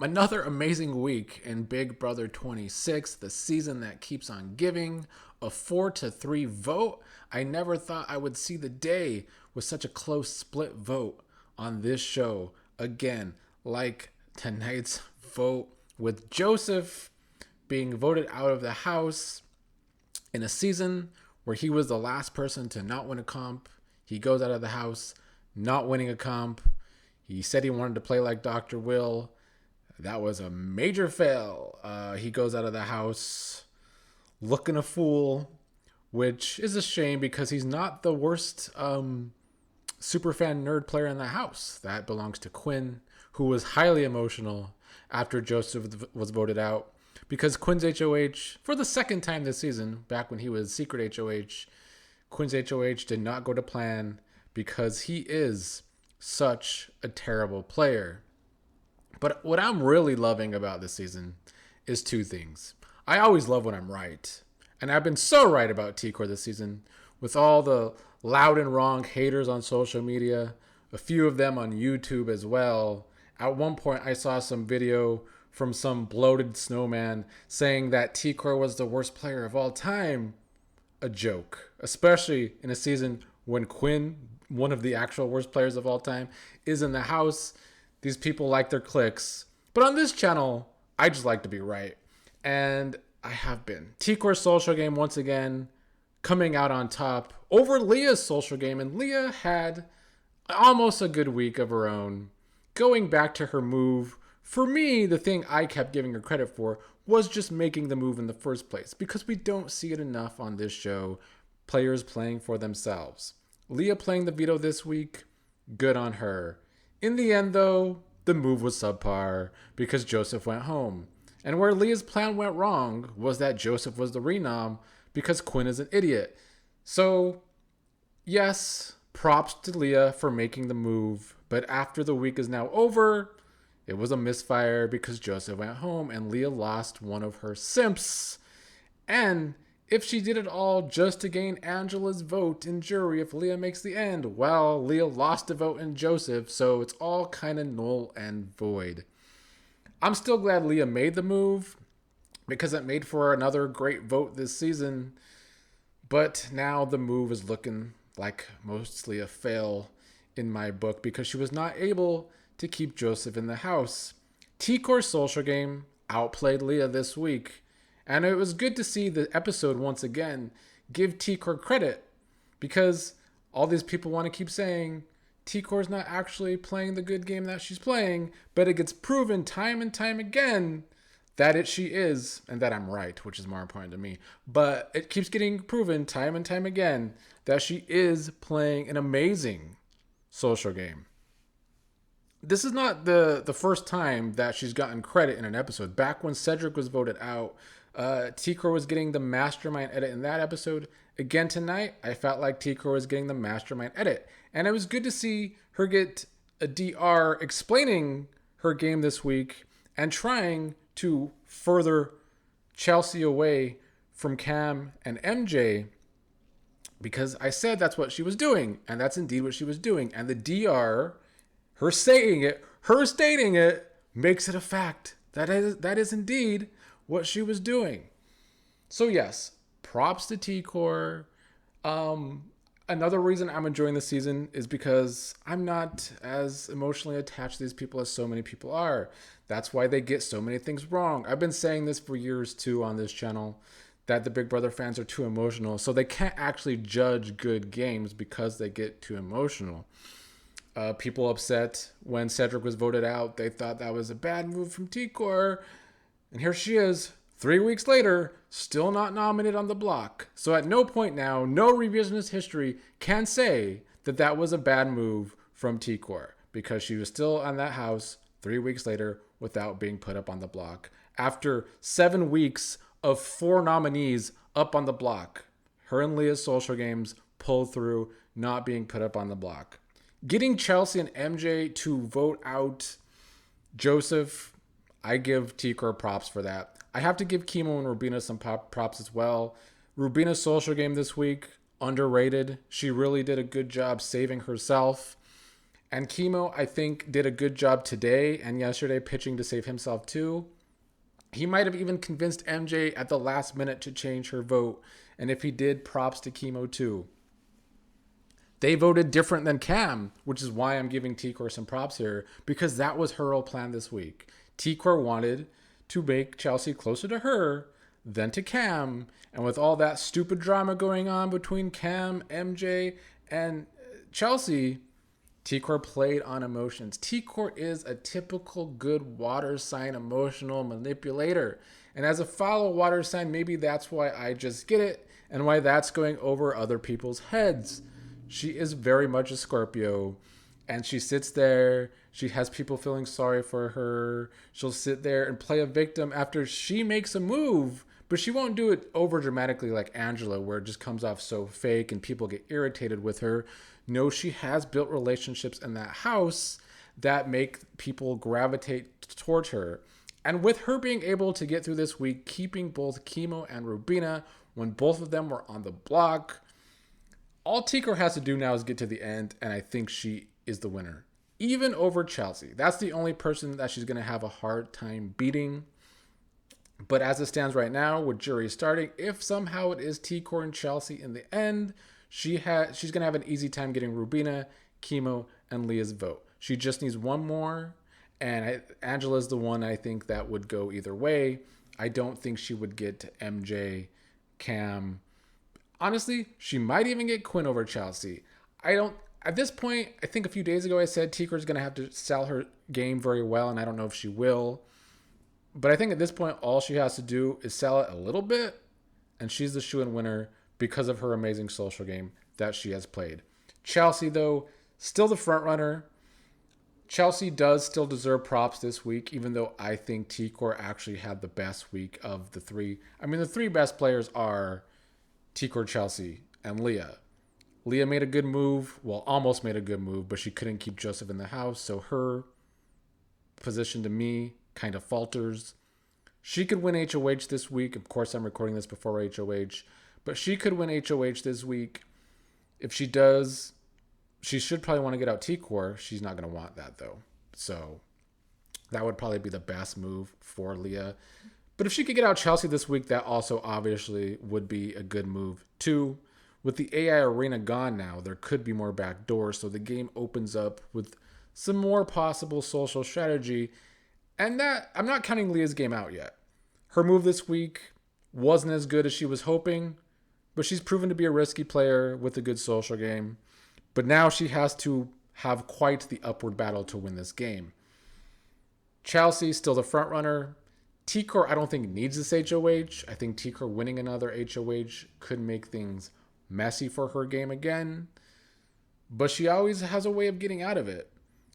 Another amazing week in Big Brother 26, the season that keeps on giving. A 4-3 vote. I never thought I would see the day with such a close split vote on this show. Again, like tonight's vote with Joseph being voted out of the house in a season where he was the last person to not win a comp. He goes out of the house not winning a comp. He said he wanted to play like Dr. Will. That was a major fail. He goes out of the house looking a fool, which is a shame because he's not the worst superfan nerd player in the house. That belongs to Quinn, who was highly emotional after Joseph was voted out because Quinn's HOH, for the second time this season, back when he was secret HOH, Quinn's HOH did not go to plan because he is such a terrible player. But what I'm really loving about this season is two things. I always love when I'm right. And I've been so right about T-Core this season with all the loud and wrong haters on social media, a few of them on YouTube as well. At one point, I saw some video from some bloated snowman saying that T-Core was the worst player of all time. A joke, especially in a season when Quinn, one of the actual worst players of all time, is in the house. These people like their clicks. But on this channel, I just like to be right. And I have been. T-Core's social game, once again, coming out on top over Leah's social game. And Leah had almost a good week of her own. Going back to her move, for me, the thing I kept giving her credit for was just making the move in the first place. Because we don't see it enough on this show. Players playing for themselves. Leah playing the veto this week, good on her. In the end, though, the move was subpar because Joseph went home. And where Leah's plan went wrong was that Joseph was the renom because Quinn is an idiot. So, yes, props to Leah for making the move. But after the week is now over, it was a misfire because Joseph went home and Leah lost one of her simps. And if she did it all just to gain Angela's vote in jury if Leah makes the end, well, Leah lost a vote in Joseph, so it's all kind of null and void. I'm still glad Leah made the move because it made for another great vote this season, but now the move is looking like mostly a fail in my book because she was not able to keep Joseph in the house. T-Core's social game outplayed Leah this week. And it was good to see the episode once again give T-Core credit because all these people want to keep saying T-Core's not actually playing the good game that she's playing, but it gets proven time and time again that she is, and that I'm right, which is more important to me. But it keeps getting proven time and time again that she is playing an amazing social game. This is not the first time that she's gotten credit in an episode. Back when Cedric was voted out, T-Core was getting the mastermind edit in that episode. Again tonight, I felt like T-Core was getting the mastermind edit. And it was good to see her get a DR explaining her game this week and trying to further Chelsea away from Cam and MJ. Because I said that's what she was doing. And that's indeed what she was doing. And the DR, her saying it, her stating it, makes it a fact. That is indeed what she was doing. So yes, props to T-Core. Another reason I'm enjoying this season is because I'm not as emotionally attached to these people as so many people are. That's why they get so many things wrong. I've been saying this for years too on this channel, that the Big Brother fans are too emotional. So they can't actually judge good games because they get too emotional. People upset when Cedric was voted out. They thought that was a bad move from T-Core. And here she is, 3 weeks later, still not nominated on the block. So at no point now, no revisionist history can say that that was a bad move from T-Core because she was still on that house 3 weeks later without being put up on the block. After 7 weeks of 4 nominees up on the block, her and Leah's social games pulled through, not being put up on the block. Getting Chelsea and MJ to vote out Joseph, I give T-Core props for that. I have to give Kimo and Rubina some props as well. Rubina's social game this week, underrated. She really did a good job saving herself. And Chemo, I think, did a good job today and yesterday pitching to save himself too. He might have even convinced MJ at the last minute to change her vote. And if he did, props to Chemo too. They voted different than Cam, which is why I'm giving T-Core some props here, because that was her whole plan this week. T-Core wanted to make Chelsea closer to her than to Cam. And with all that stupid drama going on between Cam, MJ, and Chelsea, T-Core played on emotions. T-Core is a typical good water sign emotional manipulator. And as a follow water sign, maybe that's why I just get it and why that's going over other people's heads. She is very much a Scorpio, and she sits there. She has people feeling sorry for her. She'll sit there and play a victim after she makes a move, but she won't do it over dramatically like Angela, where it just comes off so fake and people get irritated with her. No, she has built relationships in that house that make people gravitate towards her. And with her being able to get through this week, keeping both Chemo and Rubina when both of them were on the block, all T-Core has to do now is get to the end, and I think she is the winner. Even over Chelsea. That's the only person that she's going to have a hard time beating. But as it stands right now, with jury starting, if somehow it is T-Core and Chelsea in the end, she's going to have an easy time getting Rubina, Chemo, and Leah's vote. She just needs one more, and Angela's the one I think that would go either way. I don't think she would get to MJ, Cam. Honestly, she might even get Quinn over Chelsea. At this point, I think a few days ago I said T-Core's going to have to sell her game very well, and I don't know if she will. But I think at this point, all she has to do is sell it a little bit, and she's the shoo-in winner because of her amazing social game that she has played. Chelsea, though, still the front runner. Chelsea does still deserve props this week, even though I think T-Core actually had the best week of the three. I mean, the three best players are T-Core, Chelsea, and Leah. Leah made a good move, well, almost made a good move, but she couldn't keep Joseph in the house, so her position to me kind of falters. She could win HOH this week. Of course, I'm recording this before HOH, but she could win HOH this week. If she does, she should probably want to get out T-Core. She's not going to want that, though. So that would probably be the best move for Leah. But if she could get out Chelsea this week, that also obviously would be a good move too. With the AI arena gone now, there could be more back doors, so the game opens up with some more possible social strategy. And that, I'm not counting Leah's game out yet. Her move this week wasn't as good as she was hoping, but she's proven to be a risky player with a good social game. But now she has to have quite the upward battle to win this game. Chelsea, still the front runner. T-Core, I don't think needs this HOH. I think T-Core winning another HOH could make things messy for her game again. But she always has a way of getting out of it.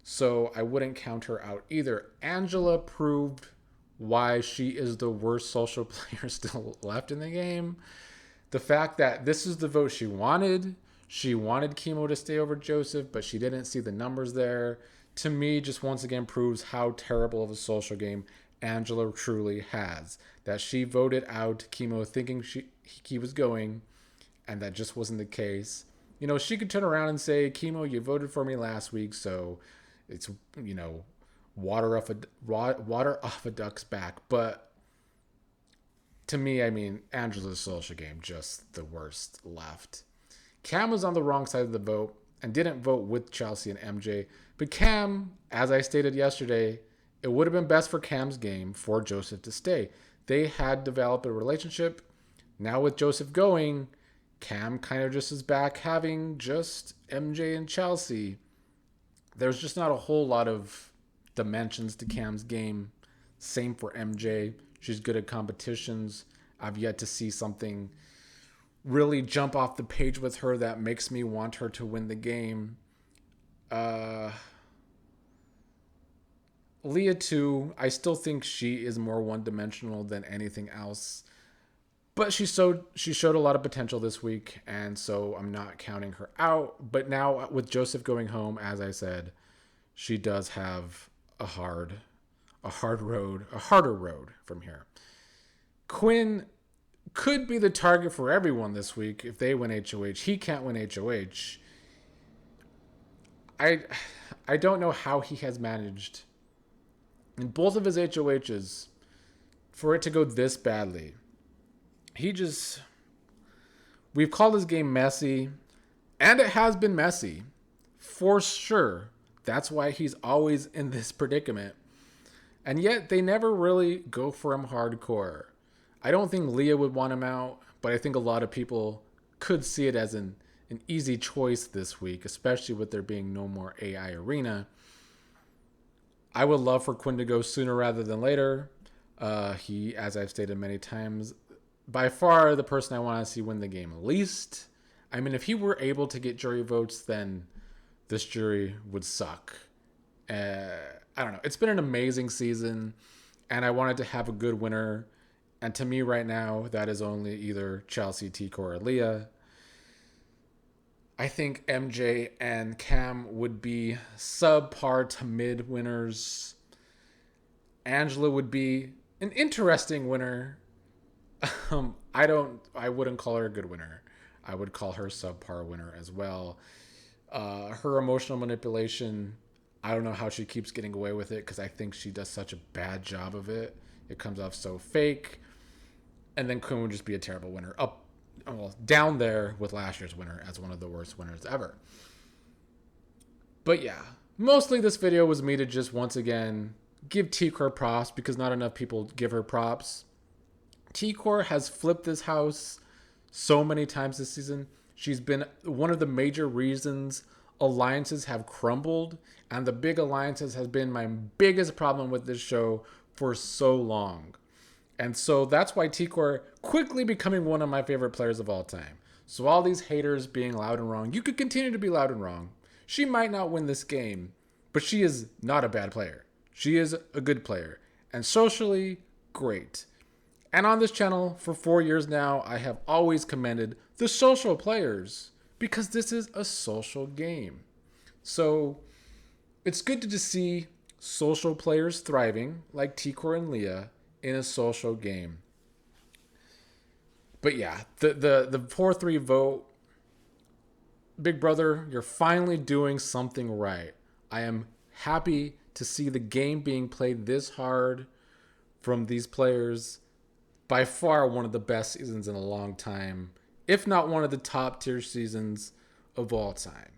So I wouldn't count her out either. Angela proved why she is the worst social player still left in the game. The fact that this is the vote she wanted. She wanted Chemo to stay over Joseph, but she didn't see the numbers there. To me, just once again proves how terrible of a social game Angela truly has. That she voted out Chemo thinking he was going, and that just wasn't the case. You know, she could turn around and say, Chemo, you voted for me last week, so it's, you know, water off a duck's back. But to me, I mean, Angela's social game, just the worst left. Cam was on the wrong side of the vote and didn't vote with Chelsea and MJ. But Cam, as I stated yesterday, it would have been best for Cam's game for Joseph to stay. They had developed a relationship. Now with Joseph going, Cam kind of just is back having just MJ and Chelsea. There's just not a whole lot of dimensions to Cam's game. Same for MJ. She's good at competitions. I've yet to see something really jump off the page with her that makes me want her to win the game. Leah too, I still think she is more one-dimensional than anything else. But she showed a lot of potential this week, and so I'm not counting her out. But now with Joseph going home, as I said, she does have a harder road from here. Quinn could be the target for everyone this week if they win HOH. He can't win HOH. I I don't know how he has managed in both of his HOHs for it to go this badly. We've called his game messy, and it has been messy for sure. That's why he's always in this predicament. And yet they never really go for him hardcore. I don't think Leah would want him out, but I think a lot of people could see it as an easy choice this week, especially with there being no more AI arena. I would love for Quinn to go sooner rather than later. He, as I've stated many times, by far the person I want to see win the game least. I mean, if he were able to get jury votes, then this jury would suck. I don't know. It's been an amazing season, and I wanted to have a good winner. And to me right now, that is only either Chelsea, T-Core, or Leah. I think MJ and Cam would be subpar to mid winners. Angela would be an interesting winner. I wouldn't call her a good winner. I would call her subpar winner as well. Her emotional manipulation, I don't know how she keeps getting away with it because I think she does such a bad job of it. It comes off so fake. And then Quinn would just be a terrible winner. Down there with last year's winner as one of the worst winners ever. But yeah, mostly this video was me to just once again give T-Core props because not enough people give her props. T-Core has flipped this house so many times this season. She's been one of the major reasons alliances have crumbled, and the big alliances has been my biggest problem with this show for so long. And so that's why T-Core quickly becoming one of my favorite players of all time. So all these haters being loud and wrong, you could continue to be loud and wrong. She might not win this game, but she is not a bad player. She is a good player. And socially, great. And on this channel, for 4 years now, I have always commended the social players because this is a social game. So it's good to just see social players thriving, like T-Core and Leah, in a social game. But yeah, the 4-3 vote, Big Brother, you're finally doing something right. I am happy to see the game being played this hard from these players. By far one of the best seasons in a long time, if not one of the top tier seasons of all time.